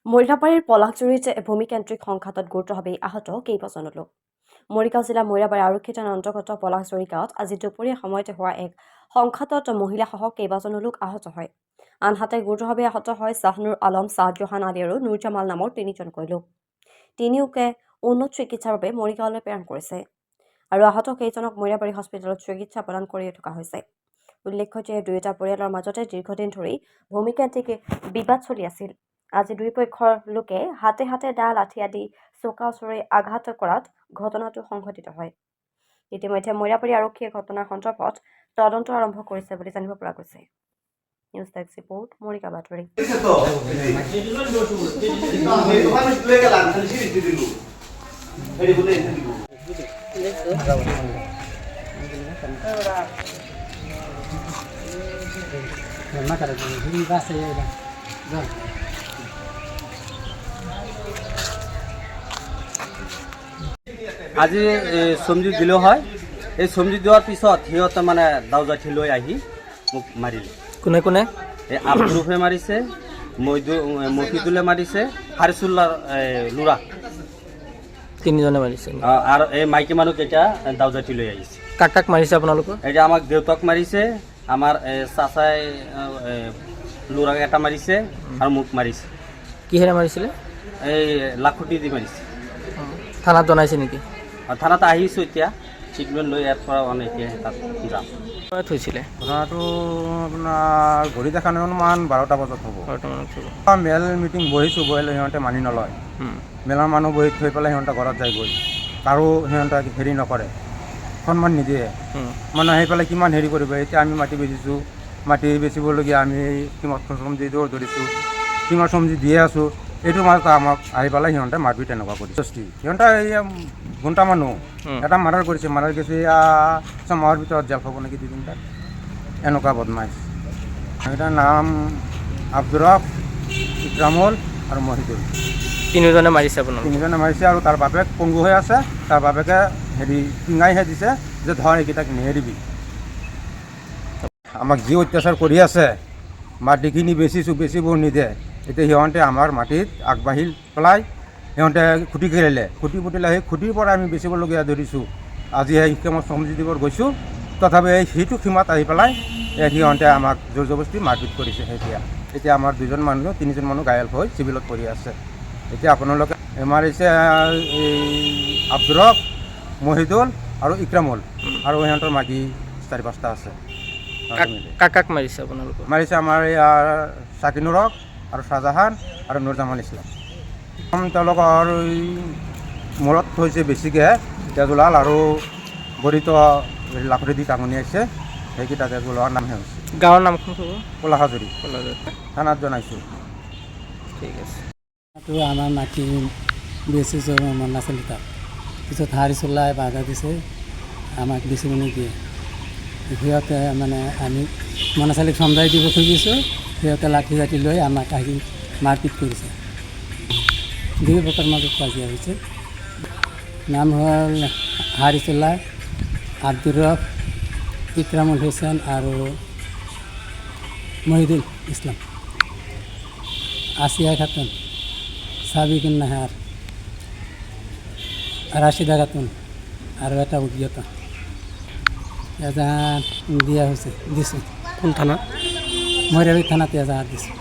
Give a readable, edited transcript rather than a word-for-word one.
মৰিৰাবাৰীৰ পলাশজুৰিত ভূমিকেন্দ্ৰিক সংঘাতত গুৰুতৰভাৱে আহত কেইবাজনো লোক। মৰিগাঁও জিলাৰ মৰিৰাবাৰী আৰক্ষী থানাৰ অন্তৰ্গত পলাশজুৰি গাঁৱত আজি দুপৰীয়া সময়তে হোৱা এক সংঘাতত মহিলাসহ কেইবাজনো লোক আহত হয়। আনহাতে গুৰুতৰভাৱে আহত হয় শ্বাহনুৰ আলম, শ্বাহজাহান আলী আৰু নুৰজামাল নামৰ তিনিজনকৈ লোক। তিনিওকে উন্নত চিকিৎসাৰ বাবে মৰিগাঁৱলৈ প্ৰেৰণ কৰিছে আৰু আহত কেইজনক মৰিৰাবাৰী হস্পিটেলত চিকিৎসা প্ৰদান কৰি থকা হৈছে। উল্লেখ্য যে দুয়োটা পৰিয়ালৰ মাজতে দীৰ্ঘদিন ধৰি ভূমিকেন্দ্ৰিক বিবাদ চলি আছিল। আজি দুই পক্ষৰ লোকে হাতে হাতে দা লাঠি আদি চোকা ওচৰে আঘাত কৰাত ঘটনাটো সংঘটিত হয়। ইতিমধ্যে মৰিৰাবাৰী আৰক্ষীয়ে ঘটনাৰ সন্দৰ্ভত তদন্ত আৰম্ভ কৰিছে বুলি জানিব পৰা গৈছে। নিউজ ডেস্ক ৰিপৰ্ট, মৰিগাঁও বাতৰি। আজি চমজি দিলেও হয়। এই চমজি দিয়াৰ পিছত সিহঁতে মানে দাউজাঠি লৈ আহি মোক মাৰিলে। কোনে কোনে? এই আব্দুৰুফে মাৰিছে, মফিদুলে মাৰিছে, হাৰিচুল্লাৰ লুৰা তিনিজনে মাৰিছে আৰু এই মাইকী মানুহকেইটা দাউজাঠি লৈ আহিছে। কাক কাক মাৰিছে আপোনালোকৰ? এতিয়া আমাক দেউতাক মাৰিছে, আমাৰ চাচাই লুৰাক এটা মাৰিছে আৰু মোক মাৰিছে। কিহেৰে মাৰিছিলে? এই লাখুটি দি মাৰিছে। থানাত জনাইছে নেকি? থানাত আহিছোঁ, এতিয়া ট্ৰিটমেণ্ট লৈ ইয়াৰ পৰা এতিয়া তাত যাম। থৈছিলে ঘটনাটো আপোনাৰ ঘড়ী দেখা অনুমান 12টা বজাত হ'ব। মেল মিটিং বহিছোঁ, বহিলে সিহঁতে মানি নলয়। মেলৰ মানুহ বহি থৈ পেলাই সিহঁতে ঘৰত যায় গৈ, কাৰো সিহঁতে হেৰি নকৰে, সন্মান নিদিয়ে। মানে আহি পেলাই কিমান হেৰি কৰিব। এতিয়া আমি মাটি বেচিছোঁ, মাটি বেচিবলগীয়া আমি কিমান চমজি ধৰিছোঁ, কিমান চমজি দিয়ে আছোঁ। এইটো মাজতে আমাক আহি পেলাই সিহঁতে মাৰপিট এনেকুৱা কৰিছে। সিহঁতে এই ঘণ্টা মানুহ এটা মাৰ্ডাৰ কৰিছে, মাৰ্ডাৰ কৰিছে মাহৰ ভিতৰত জেল হ'ব নেকি 2 দিন। এনেকুৱা বদমাইছ। এটাৰ নাম আব্দুৰফ, ইকৰামুল আৰু মহিদুল। তিনিজনে মাৰিছে আপোনালোক? তিনিজনে মাৰিছে আৰু তাৰ বাপেক পংগু হৈ আছে। তাৰ বাপেকে হেৰি পিঙাইহে দিছে যে ধৰ এইকেইটাক নেৰিবি। আমাক যি অত্যাচাৰ কৰি আছে, মাটিখিনি বেচিব নিদিয়ে। এতিয়া সিহঁতে আমাৰ মাটিত আগবাঢ়ি পেলাই সিহঁতে খুটি খেলিলে, খুটি পুতিলে। সেই খুটিৰ পৰা আমি বেচিবলগীয়া ধৰিছোঁ। আজি সেই মই চমজি দিবৰ গৈছোঁ, তথাপি সেইটো সীমাত আহি পেলাই সিহঁতে আমাক জোৰ জবস্তি মাৰপিট কৰিছে। এতিয়া আমাৰ 2জন মানুহ, 3জন মানুহ ঘায়েল হৈ চিভিলত পৰি আছে। এতিয়া আপোনালোকে মাৰিছে এই আব্দুৰফ, মহিদুল আৰু ইকৰামুল আৰু সিহঁতৰ মাইকী 4-5টা আছে। কাক কাক মাৰিছে আপোনালোকৰ? মাৰিছে আমাৰ ইয়াৰ চাকিনুৰক আৰু শ্বাহজাহান আৰু নুৰজামাল ইছলাম। তেওঁলোকৰ মূৰত হৈছে বেছিকৈ তেজুলাল আৰু গৰিত লাখুটি দি টাঙনি আছে। সেইকেইটা তেজুলালৰ নামহে হৈছে। গাঁৱৰ নামখন ক'ব? পলাশজুৰি। থানাত জনাইছোঁ। ঠিক আছে। আমাৰ মাটি বেচিছোঁ মন নাছিল তাত। পিছত হাৰিচুল্লাই বাধা দিছে, আমাক বেচিব নিদিয়ে। সিহঁতে মানে আমি মনাচালীক চমজাই দিব খুজিছোঁ, সিহঁতে লাঠি চাঠি লৈ আমাক আহি মাৰপিট কৰিছে। 2 পক্ষৰ মাজত কাজিয়া হৈছে। নাম হ'ল হাৰিচুল্লাহ, আব্দুৰফ, ইকৰামুল হুছেইন আৰু মহিদুল ইছলাম, আসিয়া খাতুন, সাবিকুন নাহাৰ, ৰাশিদা খাতুন আৰু এটা অজ্ঞাত এজাহাৰ দিয়া হৈছে দিছোঁ। কোন থানা? মৰিৰাবাৰী থানাতে এজাহাৰ দিছোঁ।